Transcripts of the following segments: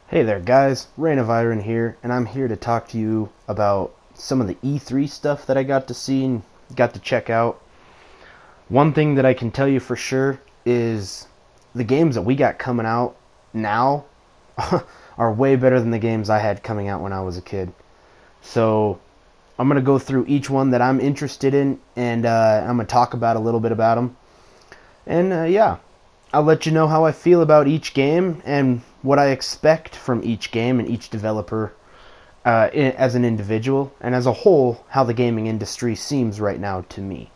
Hey there guys, RainOfIron here, and I'm here to talk to you about some of the E3 stuff that I got to see and got to check out. One thing that I can tell you for sure is the games that we got coming out now are way better than the games I had coming out when I was a kid. So I'm going to go through each one that I'm interested in, and I'm going to talk about a little bit about them. And yeah, I'll let you know how I feel about each game and what I expect from each game and each developer as an individual, and as a whole, how the gaming industry seems right now to me.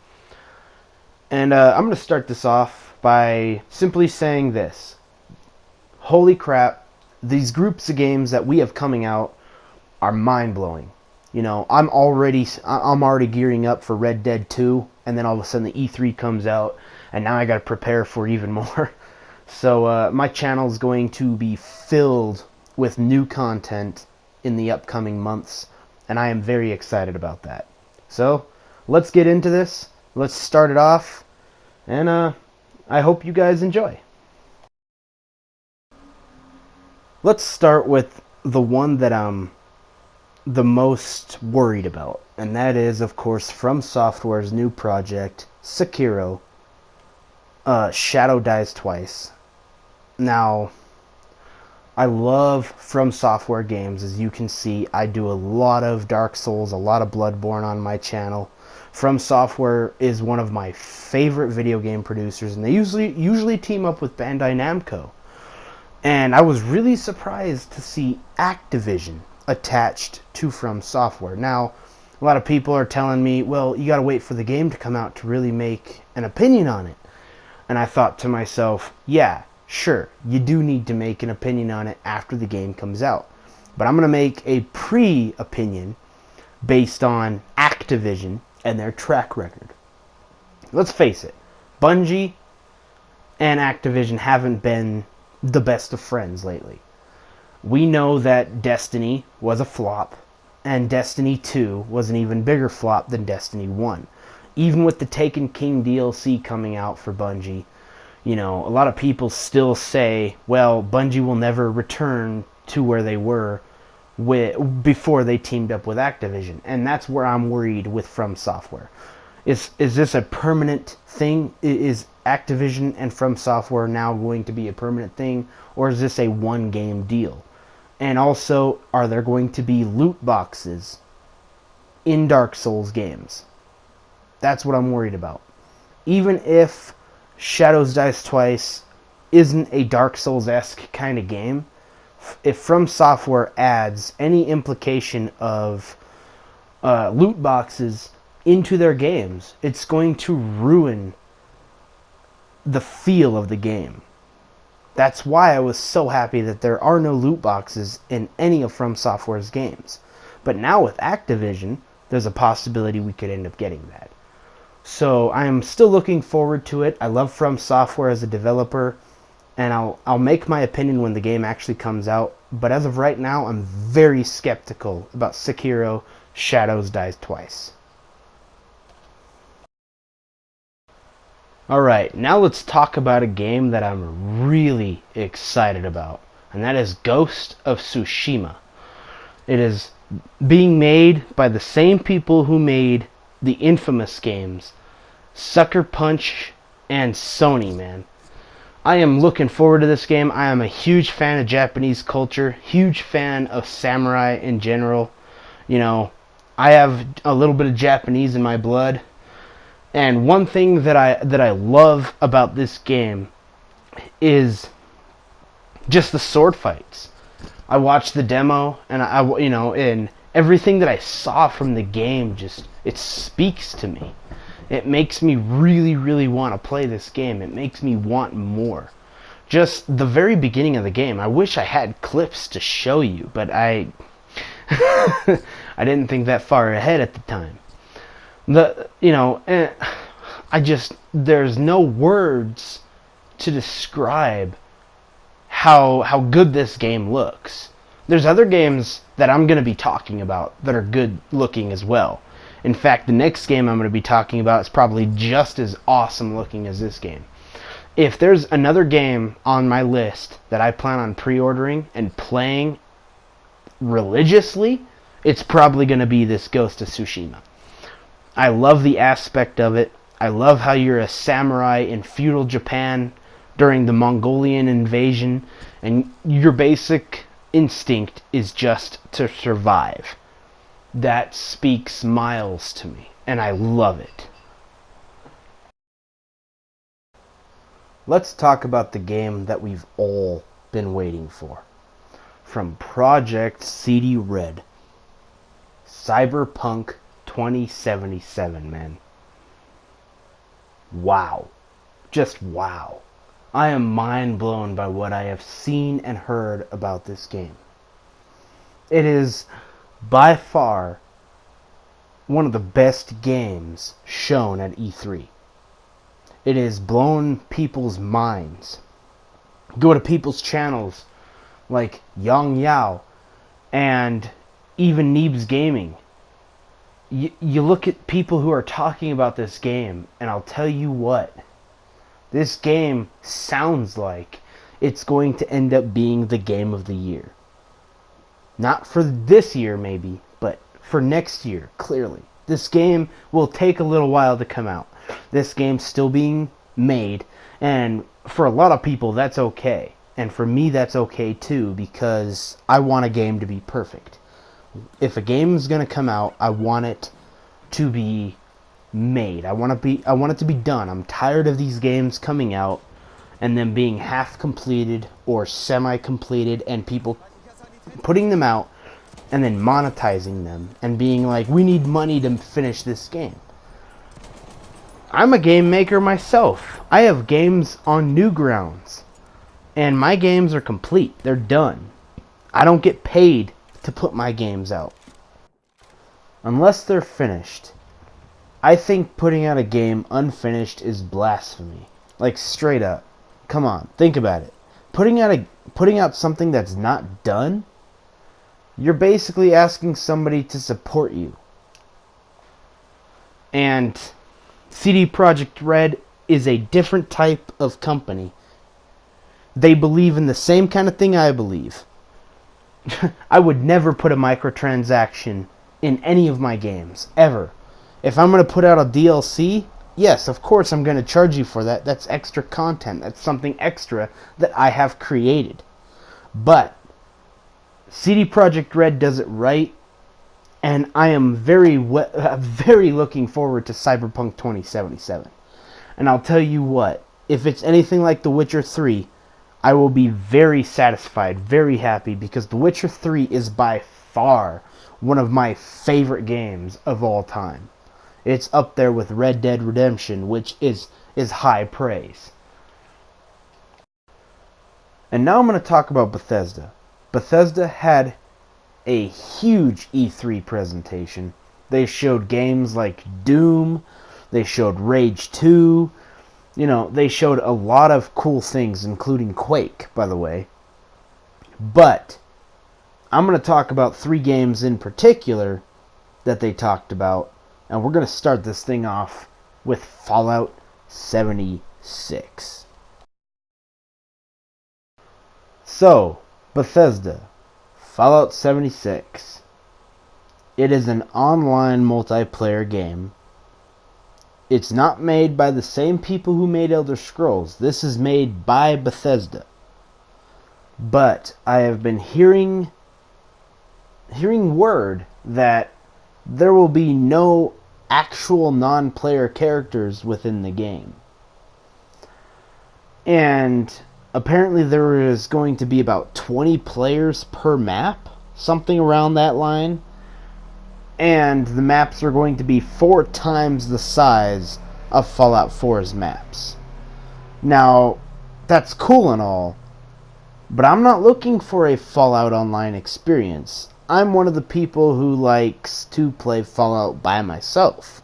And I'm going to start this off by simply saying this. Holy crap, these groups of games that we have coming out are mind-blowing. You know, I'm already gearing up for Red Dead 2, and then all of a sudden the E3 comes out, and now I got to prepare for even more. So my channel is going to be filled with new content in the upcoming months, and I am very excited about that. So let's get into this. Let's start it off, and I hope you guys enjoy. Let's start with the one that I'm the most worried about, and that is, of course, From Software's new project, Sekiro, Shadow Dies Twice. Now, I love From Software games. As you can see, I do a lot of Dark Souls, a lot of Bloodborne on my channel. From Software is one of my favorite video game producers, and they usually team up with Bandai Namco. And I was really surprised to see Activision attached to From Software. Now, a lot of people are telling me, well, you gotta wait for the game to come out to really make an opinion on it. And I thought to myself, yeah, sure, you do need to make an opinion on it after the game comes out. But I'm gonna make a pre-opinion based on Activision and their track record. Let's face it, Bungie and Activision haven't been the best of friends lately. We know that Destiny was a flop, and Destiny 2 was an even bigger flop than Destiny 1. Even with the Taken King DLC coming out for Bungie, you know, a lot of people still say, well, Bungie will never return to where they were before they teamed up with Activision. And that's where I'm worried with From Software. Is this a permanent thing? Is Activision and From Software now going to be a permanent thing? Or is this a one-game deal? And also, are there going to be loot boxes in Dark Souls games? That's what I'm worried about. Even if Shadows Dies Twice isn't a Dark Souls-esque kind of game, if From Software adds any implication of loot boxes into their games, it's going to ruin the feel of the game. That's why I was so happy that there are no loot boxes in any of From Software's games. But now with Activision, there's a possibility we could end up getting that. So I'm still looking forward to it. I love From Software as a developer, and I'll make my opinion when the game actually comes out. But as of right now, I'm very skeptical about Sekiro Shadows Dies Twice. Alright, now let's talk about a game that I'm really excited about, and that is Ghost of Tsushima. It is being made by the same people who made the infamous games, Sucker Punch and Sony, man. I am looking forward to this game. I am a huge fan of Japanese culture, huge fan of samurai in general. You know, I have a little bit of Japanese in my blood. And one thing that I love about this game is just the sword fights. I watched the demo, and and everything that I saw from the game it speaks to me. It makes me really, really want to play this game. It makes me want more. Just the very beginning of the game, I wish I had clips to show you, but I didn't think that far ahead at the time. There's no words to describe how good this game looks. There's other games that I'm going to be talking about that are good looking as well. In fact, the next game I'm going to be talking about is probably just as awesome looking as this game. If there's another game on my list that I plan on pre-ordering and playing religiously, it's probably going to be this Ghost of Tsushima. I love the aspect of it. I love how you're a samurai in feudal Japan during the Mongolian invasion, and your basic instinct is just to survive. That speaks miles to me, and I love it. Let's talk about the game that we've all been waiting for. From Project CD Red, Cyberpunk 2077, man. Wow. Just wow. I am mind blown by what I have seen and heard about this game. It is by far one of the best games shown at E3. It has blown people's minds. Go to people's channels like Yang Yao and even Neebs Gaming. You look at people who are talking about this game, and I'll tell you what, this game sounds like it's going to end up being the game of the year. Not for this year maybe, but for next year, clearly. This game will take a little while to come out. This game's still being made, and for a lot of people that's okay. And for me that's okay too, because I want a game to be perfect. If a game is going to come out, I want it to be made. I want it to be done. I'm tired of these games coming out and them being half completed or semi-completed and people putting them out and then monetizing them and being like, we need money to finish this game. I'm a game maker myself. I have games on Newgrounds, and my games are complete. They're done. I don't get paid to put my games out unless they're finished. I think putting out a game unfinished is blasphemy. Like, straight up. Come on, think about it. Putting out something that's not done, you're basically asking somebody to support you. And CD Projekt Red is a different type of company. They believe in the same kind of thing I believe. I would never put a microtransaction in any of my games, ever. If I'm going to put out a DLC, yes, of course I'm going to charge you for that. That's extra content. That's something extra that I have created. But CD Projekt Red does it right, and I am very looking forward to Cyberpunk 2077. And I'll tell you what, if it's anything like The Witcher 3, I will be very satisfied, very happy, because The Witcher 3 is by far one of my favorite games of all time. It's up there with Red Dead Redemption, which is high praise. And now I'm going to talk about Bethesda. Bethesda had a huge E3 presentation. They showed games like Doom, they showed Rage 2, they showed a lot of cool things, including Quake, by the way. But I'm going to talk about 3 games in particular that they talked about, and we're going to start this thing off with Fallout 76. So, Bethesda, Fallout 76. It is an online multiplayer game. It's not made by the same people who made Elder Scrolls. This is made by Bethesda. But I have been hearing word that there will be no actual non-player characters within the game. And apparently there is going to be about 20 players per map, something around that line. And the maps are going to be 4 times the size of Fallout 4's maps. Now, that's cool and all, but I'm not looking for a Fallout Online experience. I'm one of the people who likes to play Fallout by myself.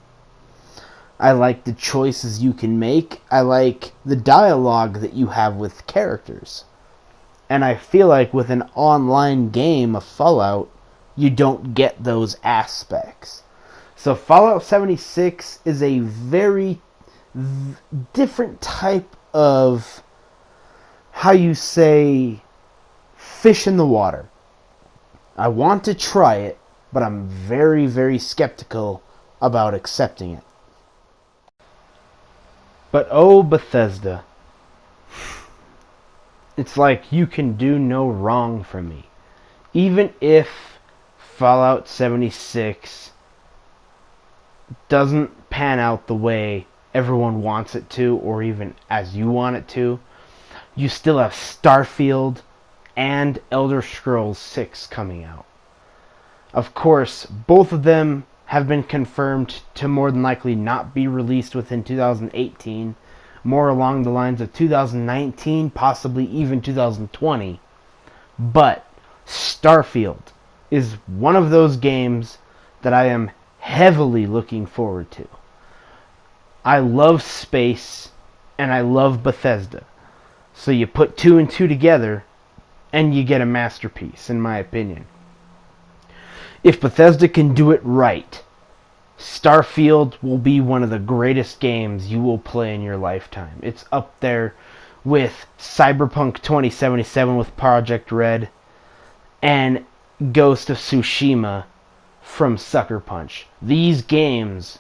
I like the choices you can make. I like the dialogue that you have with characters. And I feel like with an online game of Fallout, you don't get those aspects. So Fallout 76 is a very different type of, how you say, fish in the water. I want to try it, but I'm very, very skeptical about accepting it. But oh, Bethesda, it's like you can do no wrong for me. Even if Fallout 76 doesn't pan out the way everyone wants it to, or even as you want it to, you still have Starfield and Elder Scrolls 6 coming out. Of course, both of them have been confirmed to more than likely not be released within 2018, more along the lines of 2019, possibly even 2020. But Starfield is one of those games that I am heavily looking forward to. I love space, and I love Bethesda. So you put two and two together, and you get a masterpiece, in my opinion. If Bethesda can do it right, Starfield will be one of the greatest games you will play in your lifetime. It's up there with Cyberpunk 2077 with Project Red and Ghost of Tsushima from Sucker Punch. These games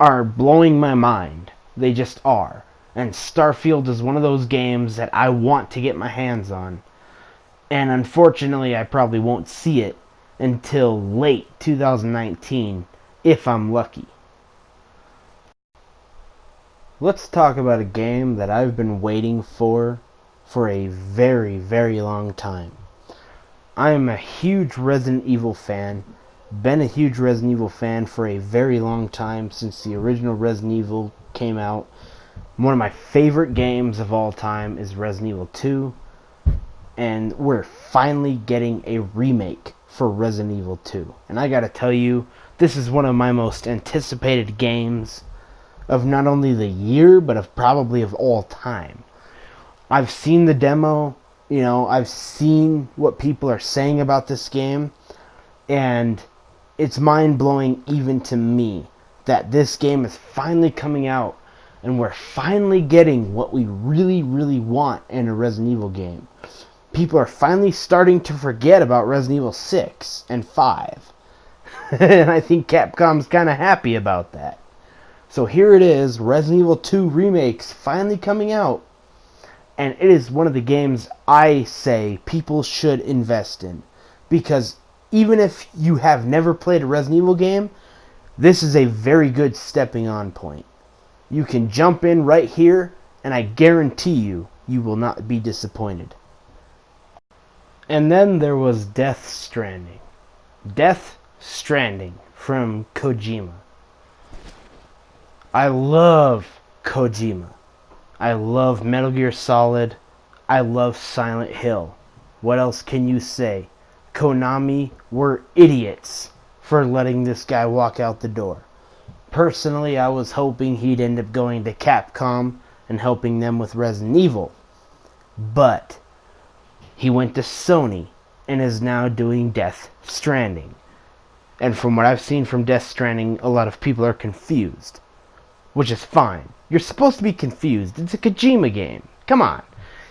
are blowing my mind. They just are. And Starfield is one of those games that I want to get my hands on. And unfortunately, I probably won't see it until late 2019, if I'm lucky. Let's talk about a game that I've been waiting for a very, very long time. I am a huge Resident Evil fan. Been a huge Resident Evil fan for a very long time, since the original Resident Evil came out. One of my favorite games of all time is Resident Evil 2. And we're finally getting a remake for Resident Evil 2. And I gotta tell you, this is one of my most anticipated games of not only the year, but of probably of all time. I've seen the demo, I've seen what people are saying about this game, and it's mind-blowing even to me that this game is finally coming out, and we're finally getting what we really, really want in a Resident Evil game. People are finally starting to forget about Resident Evil 6 and 5. And I think Capcom's kind of happy about that. So here it is, Resident Evil 2 Remake's finally coming out. And it is one of the games I say people should invest in. Because even if you have never played a Resident Evil game, this is a very good stepping on point. You can jump in right here, and I guarantee you, you will not be disappointed. And then there was Death Stranding. Death Stranding from Kojima. I love Kojima. I love Metal Gear Solid. I love Silent Hill. What else can you say? Konami were idiots for letting this guy walk out the door. Personally, I was hoping he'd end up going to Capcom and helping them with Resident Evil. But he went to Sony and is now doing Death Stranding. And from what I've seen from Death Stranding, a lot of people are confused. Which is fine. You're supposed to be confused. It's a Kojima game. Come on.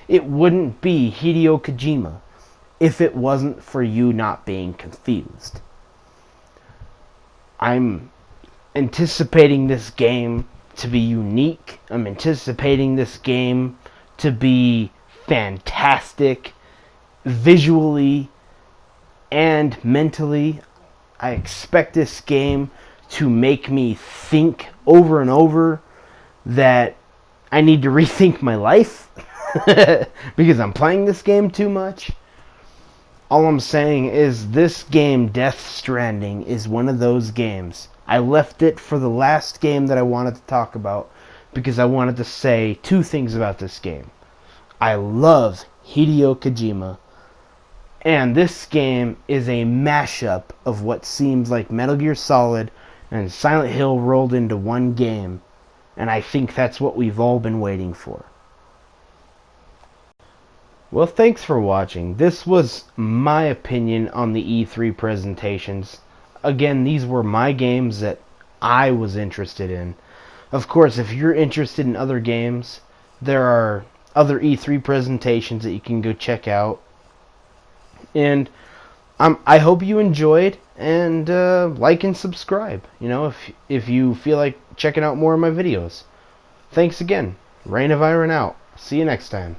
It wouldn't be Hideo Kojima if it wasn't for you not being confused. I'm anticipating this game to be unique. I'm anticipating this game to be fantastic visually and mentally. I expect this game to make me think over and over that I need to rethink my life because I'm playing this game too much. All I'm saying is this game, Death Stranding, is one of those games. I left it for the last game that I wanted to talk about because I wanted to say two things about this game. I love Hideo Kojima, and this game is a mashup of what seems like Metal Gear Solid and Silent Hill rolled into one game, and I think that's what we've all been waiting for. Well, thanks for watching. This was my opinion on the E3 presentations. Again, these were my games that I was interested in. Of course, if you're interested in other games, There are other E3 presentations that you can go check out. And I hope you enjoyed, and like and subscribe, if you feel like checking out more of my videos. Thanks again. RainOfIron out. See you next time.